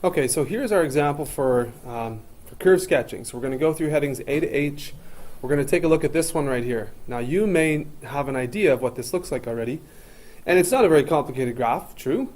Okay, so here's our example for curve sketching. So we're going to go through headings A to H. We're going to take a look at this one right here. Now you may have an idea of what this looks like already. And it's not a very complicated graph, true.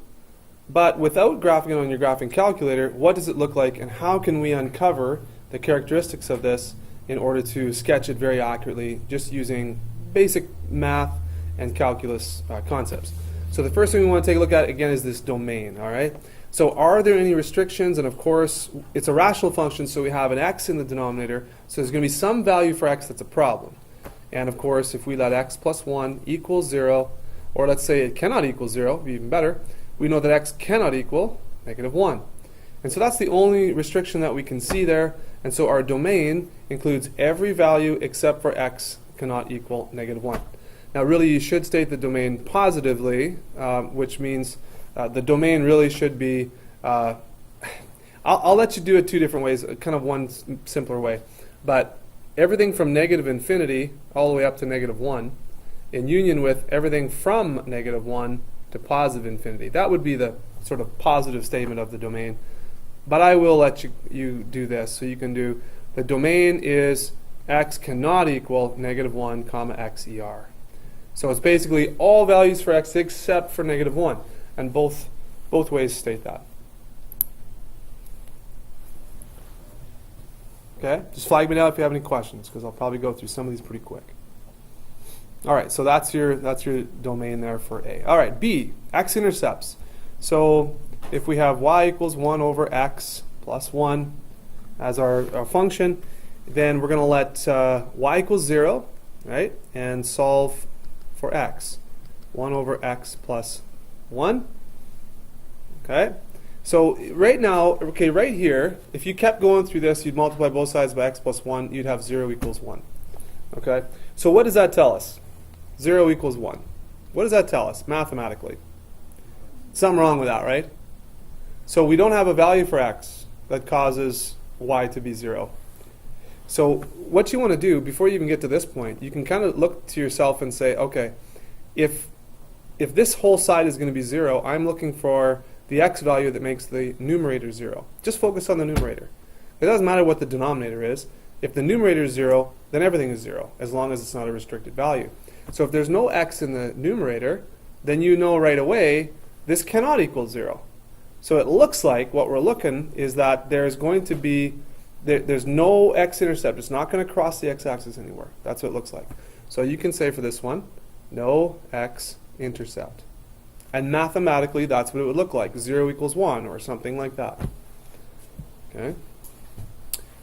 But without graphing it on your graphing calculator, what does it look like and how can we uncover the characteristics of this in order to sketch it very accurately just using basic math and calculus concepts. So the first thing we want to take a look at again is this domain, all right? So are there any restrictions? And of course, it's a rational function, so we have an x in the denominator. So there's going to be some value for x that's a problem. And of course, if we let x plus 1 equal 0, or let's say it cannot equal 0, be even better, we know that x cannot equal negative 1. And so that's the only restriction that we can see there. And so our domain includes every value except for x cannot equal negative 1. Now really you should state the domain positively, which means the domain really should be, I'll let you do it two different ways, kind of one simpler way. But everything from negative infinity all the way up to negative 1 in union with everything from negative 1 to positive infinity. That would be the sort of positive statement of the domain. But I will let you do this. So you can do the domain is x cannot equal negative 1 comma x er. So it's basically all values for x except for negative 1. And both ways state that. Okay? Just flag me down if you have any questions, because I'll probably go through some of these pretty quick. All right, so that's your domain there for A. All right, B, x-intercepts. So if we have y equals 1 over x plus 1 as our function, then we're going to let y equals 0, right, and solve for x. 1 over x plus 1. Okay? So right now, okay, right here, if you kept going through this, you'd multiply both sides by x plus 1, you'd have 0 equals 1. Okay? So what does that tell us? 0 equals 1. What does that tell us mathematically? Something wrong with that, right? So we don't have a value for x that causes y to be 0. So what you want to do before you even get to this point, you can kind of look to yourself and say, okay, if this whole side is going to be 0, I'm looking for the x value that makes the numerator 0. Just focus on the numerator. It doesn't matter what the denominator is. If the numerator is 0, then everything is 0, as long as it's not a restricted value. So if there's no x in the numerator, then you know right away this cannot equal 0. So it looks like what we're looking is that there's going to be, there's no x-intercept. It's not going to cross the x-axis anywhere. That's what it looks like. So you can say for this one, no x-intercept. And mathematically, that's what it would look like. 0 equals 1 or something like that. Okay.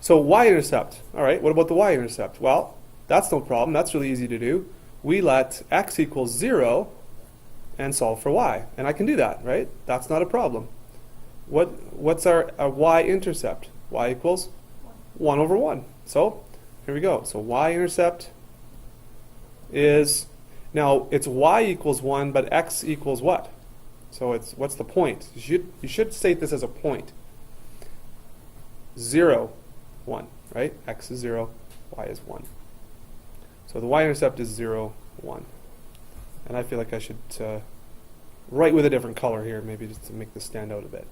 So y-intercept. All right, what about the y-intercept? Well, that's no problem. That's really easy to do. We let x equals 0 and solve for y. And I can do that, right? That's not a problem. What's our y-intercept? Y equals 1 over 1. So here we go. So y-intercept is, now it's y equals 1, but x equals what? So it's, what's the point? You should state this as a point. 0, 1, right? X is 0, y is 1. So the y-intercept is 0, 1. And I feel like I should write with a different color here, maybe just to make this stand out a bit.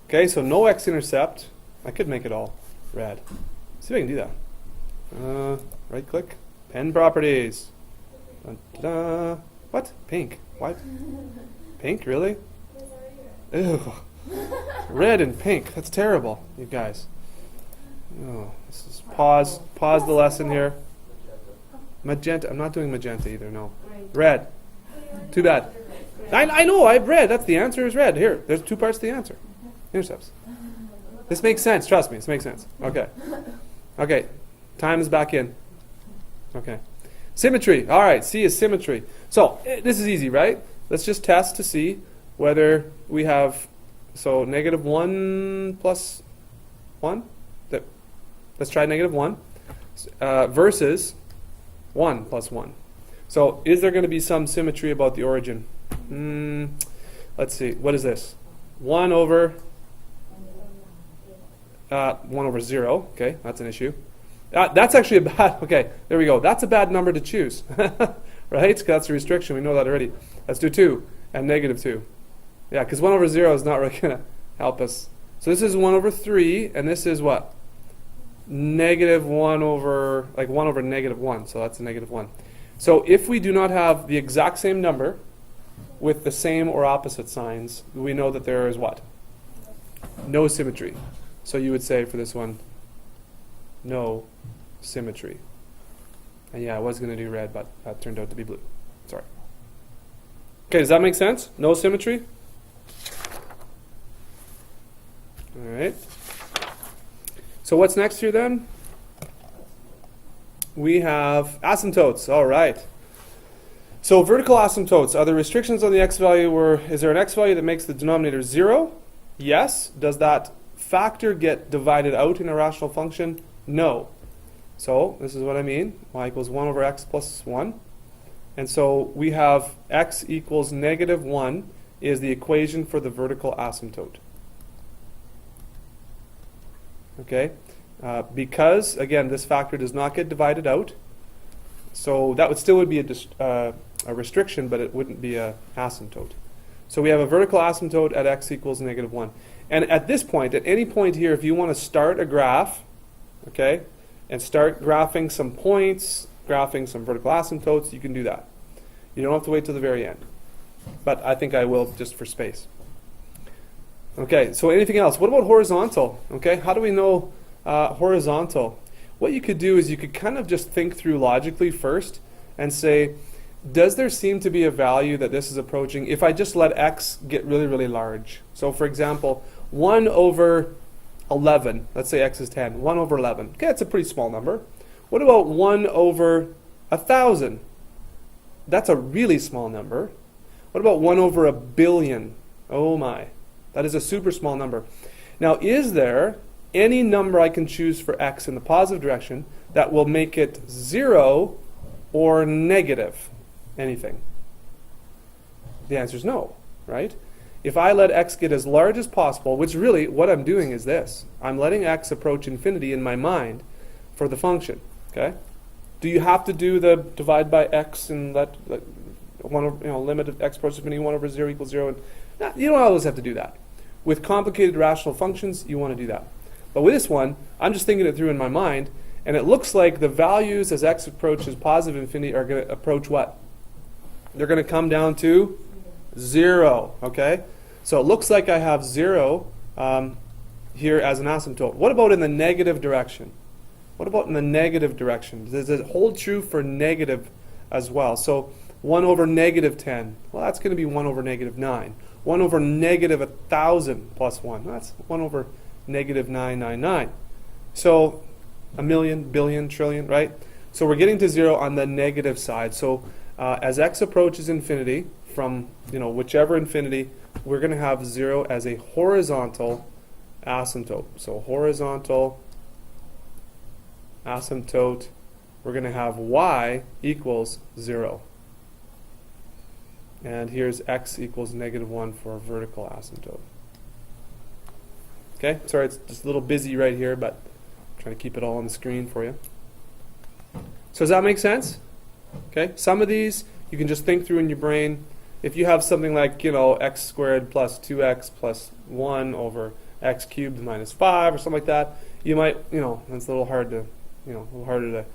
Okay, so no x-intercept. I could make it all red. See if I can do that. Right click, pen properties. Dun, dun. What? Pink. What? Pink, really? Ew. Red and pink. That's terrible, you guys. Oh, this is pause the lesson here. Magenta. I'm not doing magenta either, no. Red. Too bad. I know, I've read. That's the answer is red. Here, there's two parts to the answer. Intercepts. This makes sense. Trust me, this makes sense. Okay. Okay. Time is back in. Okay. Symmetry. All right, C is symmetry. So this is easy, right? Let's just test to see whether we have, so negative 1 plus 1. Let's try negative 1 versus 1 plus 1. So is there going to be some symmetry about the origin? Let's see. What is this? 1 over 0. Okay, that's an issue. That's actually a bad, okay, there we go. That's a bad number to choose, right? That's a restriction. We know that already. Let's do 2 and negative 2. Yeah, because 1 over 0 is not really going to help us. So this is 1 over 3, and this is what? Negative 1 over, like 1 over negative 1, so that's a negative 1. So if we do not have the exact same number with the same or opposite signs, we know that there is what? No symmetry. So you would say for this one, no symmetry. And yeah, I was going to do red, but that turned out to be blue. Sorry. Okay, does that make sense? No symmetry? All right. So what's next here then? We have asymptotes. All right. So vertical asymptotes. Are there restrictions on the x value where, is there an x value that makes the denominator 0? Yes. Does that factor get divided out in a rational function? No. So this is what I mean. Y equals 1 over x plus 1. And so we have x equals negative 1 is the equation for the vertical asymptote. Okay? Because, again, this factor does not get divided out. So that would still be a restriction, but it wouldn't be an asymptote. So we have a vertical asymptote at x equals negative 1. And at this point, at any point here, if you want to start a graph, okay, and start graphing some points, graphing some vertical asymptotes, you can do that. You don't have to wait till the very end. But I think I will just for space. Okay, so anything else? What about horizontal? Okay, how do we know horizontal? What you could do is you could kind of just think through logically first and say, does there seem to be a value that this is approaching if I just let x get really, really large? So for example, 1 over 11, let's say x is 10, 1 over 11. Okay, that's a pretty small number. What about 1 over 1,000? That's a really small number. What about 1 over 1 billion? Oh my, that is a super small number. Now, is there any number I can choose for x in the positive direction that will make it 0 or negative anything? The answer is no, right? If I let x get as large as possible, which really what I'm doing is this. I'm letting x approach infinity in my mind for the function, okay? Do you have to do the divide by x and let limit of x approaches infinity 1 over 0 equals 0? And, no, you don't always have to do that. With complicated rational functions, you want to do that. But with this one, I'm just thinking it through in my mind, and it looks like the values as x approaches positive infinity are going to approach what? They're going to come down to 0, okay? So it looks like I have 0 here as an asymptote. What about in the negative direction? What about in the negative direction? Does it hold true for negative as well? So 1 over negative 10, well, that's going to be 1 over negative 9. 1 over negative 1,000 plus 1, that's 1 over negative 999. So a million, billion, trillion, right? So we're getting to 0 on the negative side. So as x approaches infinity, from whichever infinity, we're going to have 0 as a horizontal asymptote. So horizontal asymptote, we're going to have y equals 0. And here's x equals negative 1 for a vertical asymptote. Okay, sorry, it's just a little busy right here, but I'm trying to keep it all on the screen for you. So does that make sense? Okay, some of these you can just think through in your brain. If you have something like, x squared plus 2x plus 1 over x cubed minus 5 or something like that, you might, it's a little hard to, a little harder to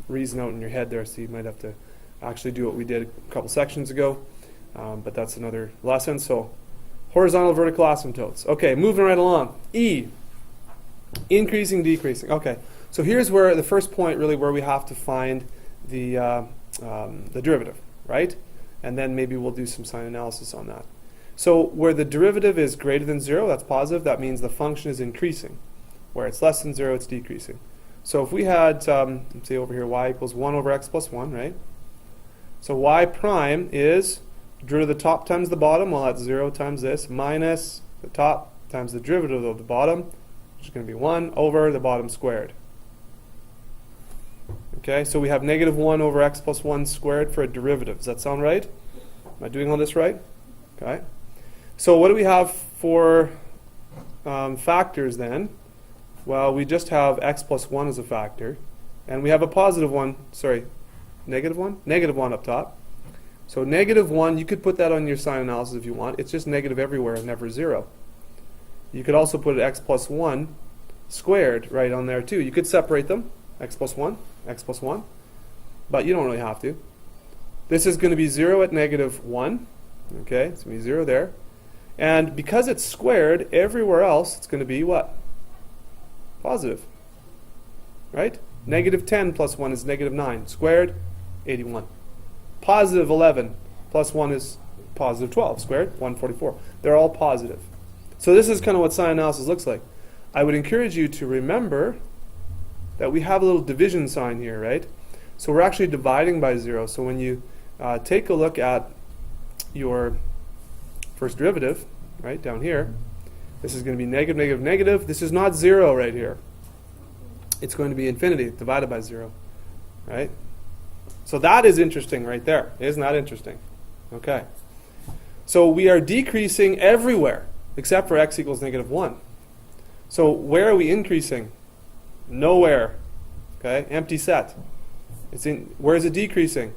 reason out in your head there, so you might have to actually do what we did a couple sections ago. But that's another lesson. So horizontal, vertical asymptotes. Okay, moving right along. E, increasing, decreasing. Okay, so here's where the first point really where we have to find the derivative, right? And then maybe we'll do some sign analysis on that. So where the derivative is greater than 0, that's positive. That means the function is increasing. Where it's less than 0, it's decreasing. So if we had, let's say over here, y equals 1 over x plus 1, right? So y prime is derivative of the top times the bottom, well that's 0 times this, minus the top times the derivative of the bottom, which is going to be 1 over the bottom squared. Okay, so we have negative 1 over x plus 1 squared for a derivative. Does that sound right? Am I doing all this right? Okay. So what do we have for factors then? Well, we just have x plus 1 as a factor. And we have a positive 1, sorry, negative 1? Negative 1 up top. So negative 1, you could put that on your sign analysis if you want. It's just negative everywhere and never 0. You could also put x plus 1 squared right on there too. You could separate them, x plus 1, but you don't really have to. This is going to be 0 at negative 1. Okay, it's going to be 0 there. And because it's squared, everywhere else it's going to be what? Positive. Right? Negative 10 plus 1 is negative 9. Squared, 81. Positive 11 plus 1 is positive 12. Squared, 144. They're all positive. So this is kind of what sign analysis looks like. I would encourage you to remember that we have a little division sign here, right? So we're actually dividing by 0. So when you take a look at your first derivative, right, down here, this is going to be negative, negative, negative. This is not 0 right here. It's going to be infinity divided by 0, right? So that is interesting right there. Isn't that interesting? Okay. So we are decreasing everywhere except for x equals negative 1. So where are we increasing? Nowhere. Okay, empty set. Where is it decreasing?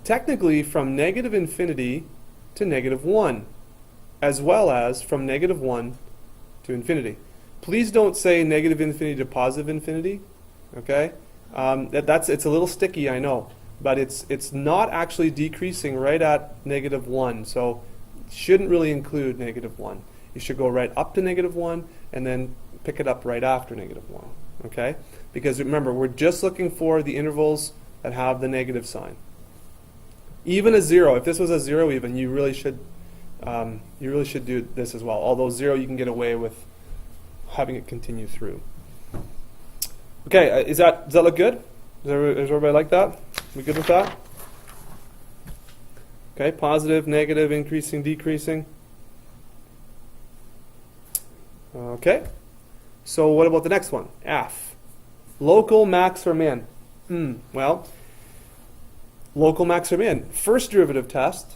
Technically from negative infinity to negative 1, as well as from negative 1 to infinity. Please don't say negative infinity to positive infinity. Okay, it's a little sticky, I know, but it's not actually decreasing right at negative 1. So shouldn't really include negative 1. You should go right up to negative 1 and then pick it up right after negative 1. Okay, because remember we're just looking for the intervals that have the negative sign. Even a 0, if this was a 0 even, you really should do this as well. Although 0 you can get away with having it continue through. Okay, does that look good? Does everybody like that? We good with that? Okay, positive, negative, increasing, decreasing. Okay, so what about the next one? F. Local max or min. Well, local max or min. First derivative test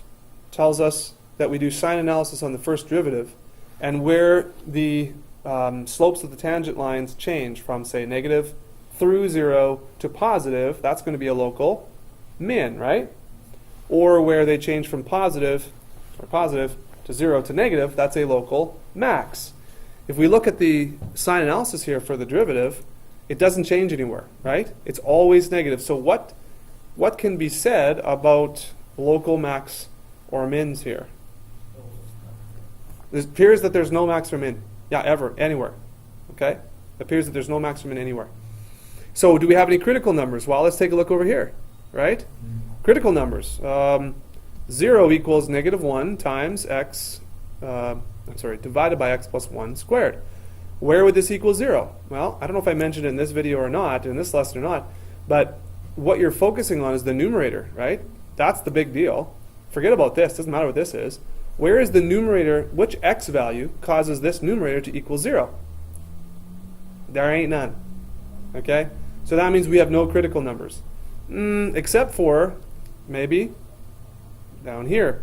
tells us that we do sign analysis on the first derivative, and where the slopes of the tangent lines change from, say, negative through 0 to positive, that's going to be a local min, right? Or where they change from positive to 0 to negative, that's a local max. If we look at the sign analysis here for the derivative, it doesn't change anywhere, right? It's always negative. So what can be said about local max or mins here? It appears that there's no max or min. Yeah, ever, anywhere. Okay? It appears that there's no max or min anywhere. So do we have any critical numbers? Well, let's take a look over here, right? Critical numbers. 0 equals negative 1 times x, divided by x plus 1 squared. Where would this equal 0? Well, I don't know if I mentioned it in this video or not, in this lesson or not, but what you're focusing on is the numerator, right? That's the big deal. Forget about this. Doesn't matter what this is. Where is the numerator? Which x value causes this numerator to equal 0? There ain't none. Okay? So that means we have no critical numbers. Except for maybe down here.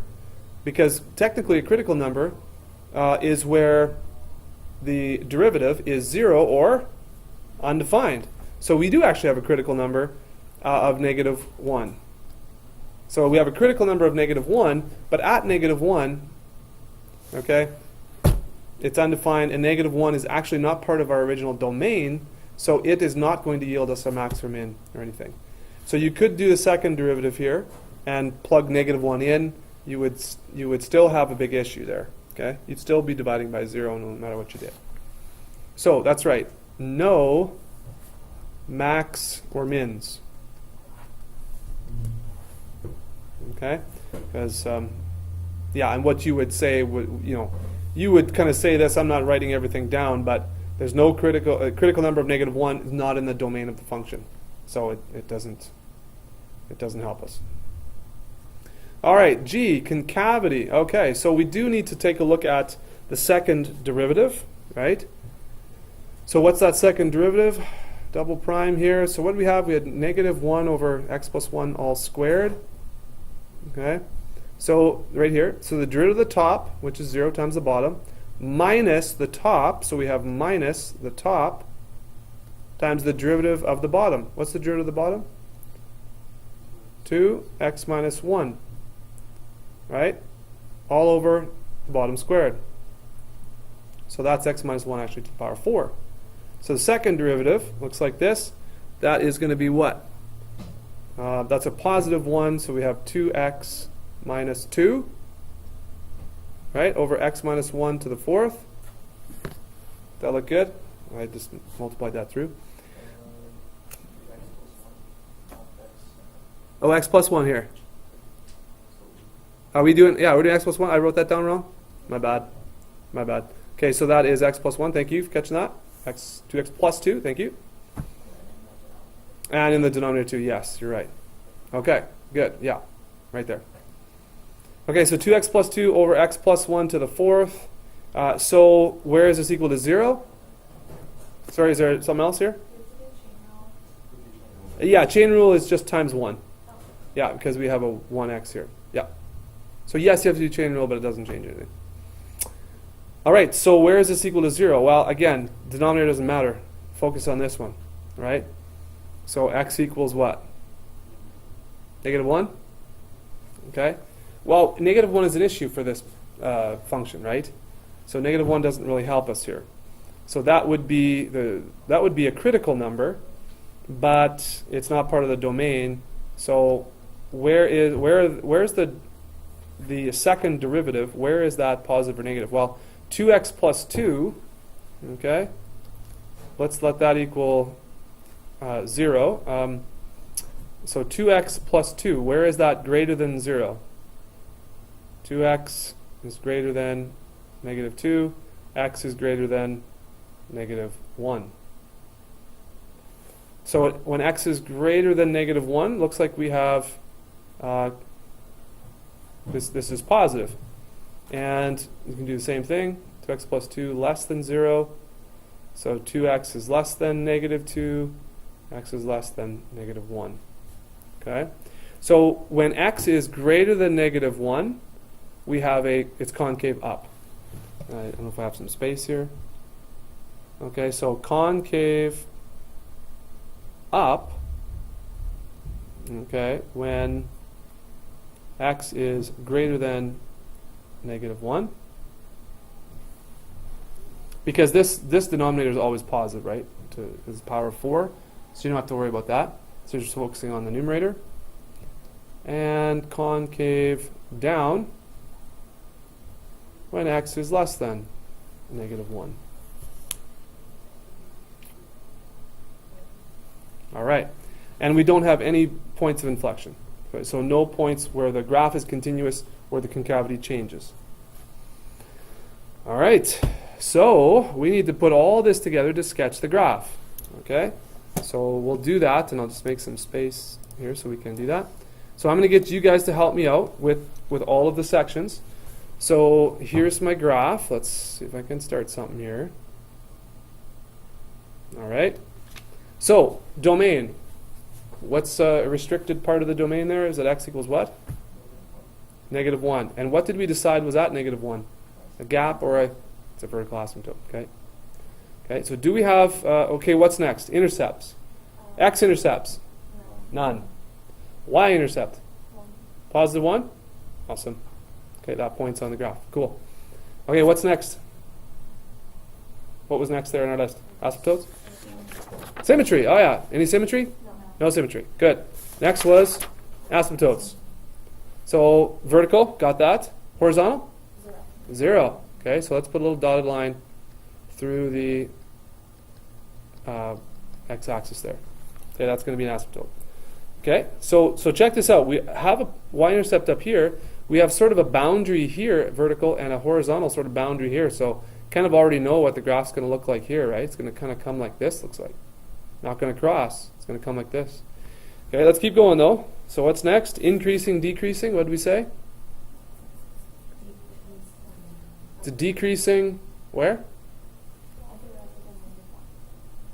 Because technically a critical number is where the derivative is 0 or undefined. So we do actually have a critical number of negative 1. So we have a critical number of negative 1, but at negative 1, okay, it's undefined, and negative 1 is actually not part of our original domain, so it is not going to yield us a max or min or anything. So you could do the second derivative here and plug negative 1 in. You would still have a big issue there. Okay, you'd still be dividing by 0 no matter what you did. So that's right. No max or mins. Okay, because and what you would say would, you would kind of say this. I'm not writing everything down, but there's no critical number of negative 1 is not in the domain of the function, so it doesn't help us. All right, G, concavity. Okay, so we do need to take a look at the second derivative, right? So what's that second derivative? Double prime here. So what do we have? We had negative 1 over x plus 1 all squared. Okay, so right here, so the derivative of the top, which is 0 times the bottom, minus the top, so we have minus the top times the derivative of the bottom. What's the derivative of the bottom? 2x minus 1. Right? All over the bottom squared. So that's x minus 1 actually to the power 4. So the second derivative looks like this. That is going to be what? That's a positive 1, so we have 2x minus 2, right, over x minus 1 to the 4th. That look good? I just multiplied that through. Oh, x plus 1 here. Are we doing, yeah, we're doing x plus 1. I wrote that down wrong. My bad. My bad. Okay, so that is x plus 1. Thank you for catching that. 2x plus 2. Thank you. And in the denominator 2, yes, you're right. Okay, good. Yeah, right there. Okay, so 2x plus 2 over x plus 1 to the 4th. So where is this equal to 0? Sorry, is there something else here? Yeah, chain rule is just times 1. Yeah, because we have a 1x here. Yeah. So yes, you have to do chain rule, but it doesn't change anything. All right, so where is this equal to 0? Well, again, denominator doesn't matter. Focus on this one, right? So x equals what? Negative 1? Okay. Well, negative 1 is an issue for this function, right? So negative 1 doesn't really help us here. So that would be a critical number, but it's not part of the domain. So where's the second derivative? Where is that positive or negative? Well, 2x plus 2, okay? Let's let that equal 0. So 2x plus 2, where is that greater than 0? 2x is greater than negative 2. X is greater than negative 1. So when x is greater than negative 1, looks like we have this is positive. And you can do the same thing. 2x plus 2 less than 0. So 2x is less than negative 2. X is less than negative 1. Okay? So when x is greater than negative 1, we have it's concave up. I don't know if I have some space here. Okay, so concave up, okay, when x is greater than negative 1. Because this denominator is always positive, right? It's power of 4, so you don't have to worry about that. So you're just focusing on the numerator. And concave down when x is less than negative 1. All right. And we don't have any points of inflection. Okay, so no points where the graph is continuous or the concavity changes. All right. So we need to put all this together to sketch the graph. Okay? So we'll do that, and I'll just make some space here so we can do that. So I'm going to get you guys to help me out with all of the sections. So here's my graph. Let's see if I can start something here. All right. So domain. What's a restricted part of the domain there? Is that x equals what? Negative 1. And what did we decide was at negative 1? A gap or it's a vertical asymptote. Okay. Okay. So do we have? Okay. What's next? Intercepts. X-intercepts. None. Y-intercept. Positive 1. Awesome. Okay, that point's on the graph. Cool. Okay, what's next? What was next there on our list? Asymptotes? Symmetry. Oh yeah. Any symmetry? No symmetry. Good. Next was asymptotes. So vertical, got that. Horizontal? 0. Okay, so let's put a little dotted line through the x-axis there. Okay, that's going to be an asymptote. Okay, so check this out. We have a y-intercept up here. We have sort of a boundary here, vertical, and a horizontal sort of boundary here. So kind of already know what the graph's going to look like here, right? It's going to kind of come like this, looks like. Not going to cross. It's going to come like this. Okay, let's keep going, though. So what's next? Increasing, decreasing. What did we say? It's decreasing where?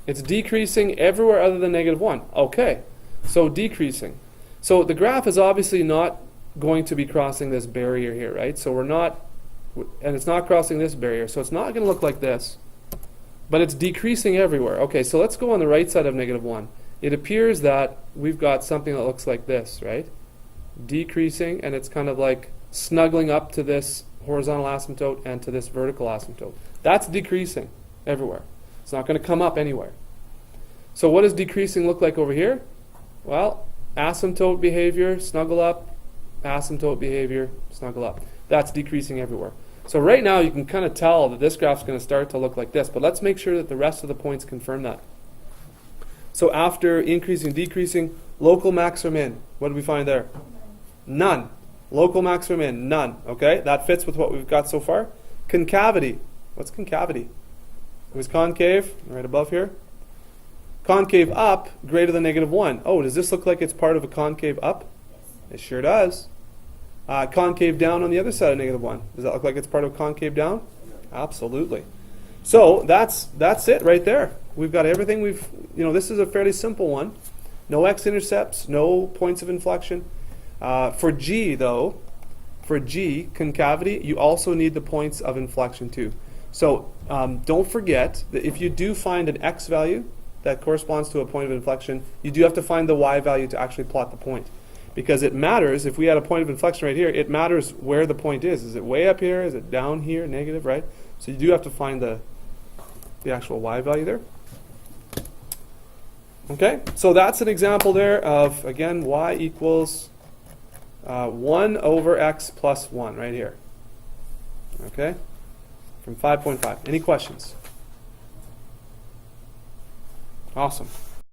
It's decreasing everywhere other than negative 1. Okay, so decreasing. So the graph is obviously not going to be crossing this barrier here, right? So we're not, and it's not crossing this barrier, so it's not going to look like this. But it's decreasing everywhere. Okay, so let's go on the right side of negative 1. It appears that we've got something that looks like this, right? Decreasing, and it's kind of like snuggling up to this horizontal asymptote and to this vertical asymptote. That's decreasing everywhere. It's not going to come up anywhere. So what does decreasing look like over here? Well, asymptote behavior, snuggle up, asymptote behavior, snuggle up. That's decreasing everywhere. So right now you can kind of tell that this graph's going to start to look like this, but let's make sure that the rest of the points confirm that. So after increasing, decreasing, local max or min, what did we find there? None. Local max or min, none. Okay, that fits with what we've got so far. Concavity. What's concavity? It was concave, right above here. Concave up, greater than -1. Oh, does this look like it's part of a concave up? It sure does. Concave down on the other side of -1. Does that look like it's part of concave down? Absolutely. So that's it right there. We've got everything this is a fairly simple one. No x-intercepts, no points of inflection. For G, though, for G, concavity, you also need the points of inflection too. So don't forget that if you do find an x value that corresponds to a point of inflection, you do have to find the y value to actually plot the point. Because it matters, if we had a point of inflection right here, it matters where the point is. Is it way up here? Is it down here? Negative, right? So you do have to find the actual y value there. Okay, so that's an example there of, again, y equals 1 over x plus 1 right here. Okay, from 5.5. Any questions? Awesome.